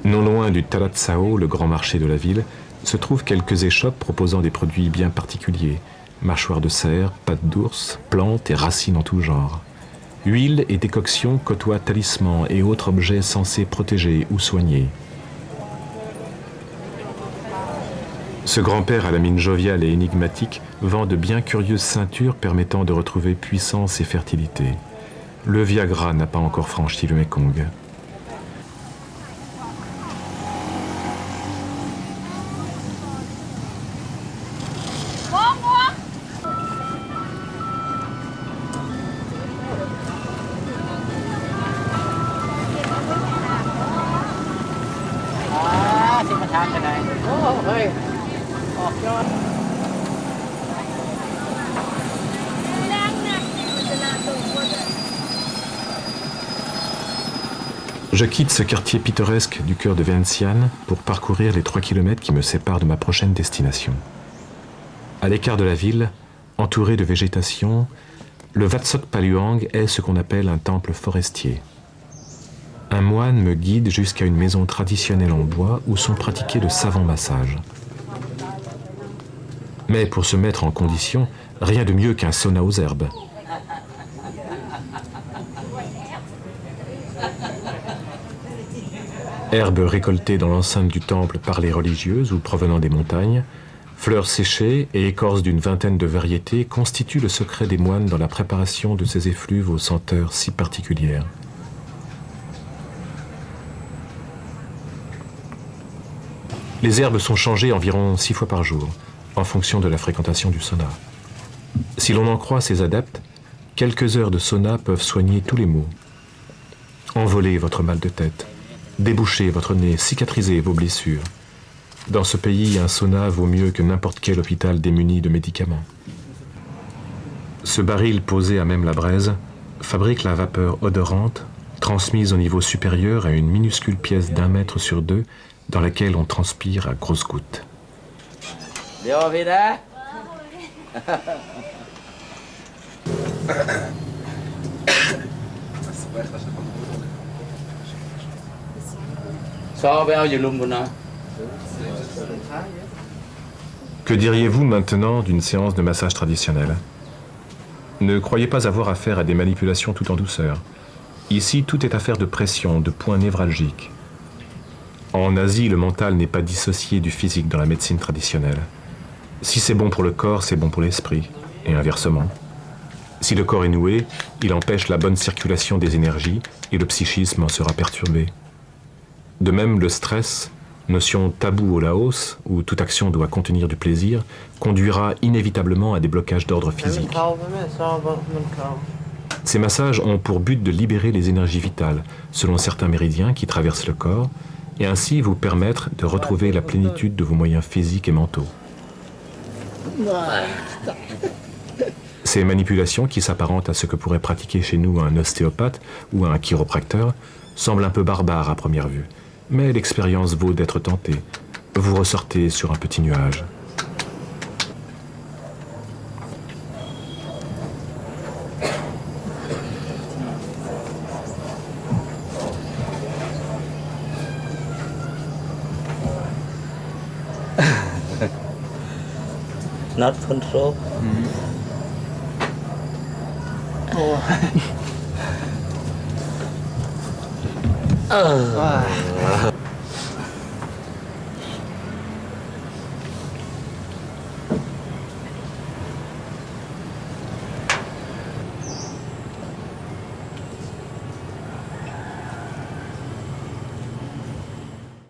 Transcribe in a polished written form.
Non loin du Talatsao, le grand marché de la ville, se trouvent quelques échoppes proposant des produits bien particuliers. Mâchoires de cerf, pattes d'ours, plantes et racines en tout genre. Huile et décoctions côtoient talismans et autres objets censés protéger ou soigner. Ce grand-père à la mine joviale et énigmatique vend de bien curieuses ceintures permettant de retrouver puissance et fertilité. Le Viagra n'a pas encore franchi le Mekong. Je quitte ce quartier pittoresque du cœur de Vientiane pour parcourir les 3 kilomètres qui me séparent de ma prochaine destination. À l'écart de la ville, entouré de végétation, le Wat Sok Phaluang est ce qu'on appelle un temple forestier. Un moine me guide jusqu'à une maison traditionnelle en bois où sont pratiqués de savants massages. Mais pour se mettre en condition, rien de mieux qu'un sauna aux herbes. Herbes récoltées dans l'enceinte du temple par les religieuses ou provenant des montagnes, fleurs séchées et écorces d'une vingtaine de variétés constituent le secret des moines dans la préparation de ces effluves aux senteurs si particulières. Les herbes sont changées environ 6 fois par jour, en fonction de la fréquentation du sauna. Si l'on en croit ses adeptes, quelques heures de sauna peuvent soigner tous les maux. Envoler votre mal de tête, déboucher votre nez, cicatriser vos blessures. Dans ce pays, un sauna vaut mieux que n'importe quel hôpital démuni de médicaments. Ce baril posé à même la braise fabrique la vapeur odorante, transmise au niveau supérieur à une minuscule pièce d'1 mètre sur 2 dans laquelle on transpire à grosses gouttes. Que diriez-vous maintenant d'une séance de massage traditionnel? Ne croyez pas avoir affaire à des manipulations tout en douceur. Ici, tout est affaire de pression, de points névralgiques. En Asie, le mental n'est pas dissocié du physique dans la médecine traditionnelle. Si c'est bon pour le corps, c'est bon pour l'esprit, et inversement. Si le corps est noué, il empêche la bonne circulation des énergies et le psychisme en sera perturbé. De même, le stress, notion taboue au Laos, où toute action doit contenir du plaisir, conduira inévitablement à des blocages d'ordre physique. Ces massages ont pour but de libérer les énergies vitales, selon certains méridiens qui traversent le corps, et ainsi vous permettre de retrouver la plénitude de vos moyens physiques et mentaux. Ces manipulations, qui s'apparentent à ce que pourrait pratiquer chez nous un ostéopathe ou un chiropracteur, semblent un peu barbares à première vue, mais l'expérience vaut d'être tentée. Vous ressortez sur un petit nuage. Not control. Oh.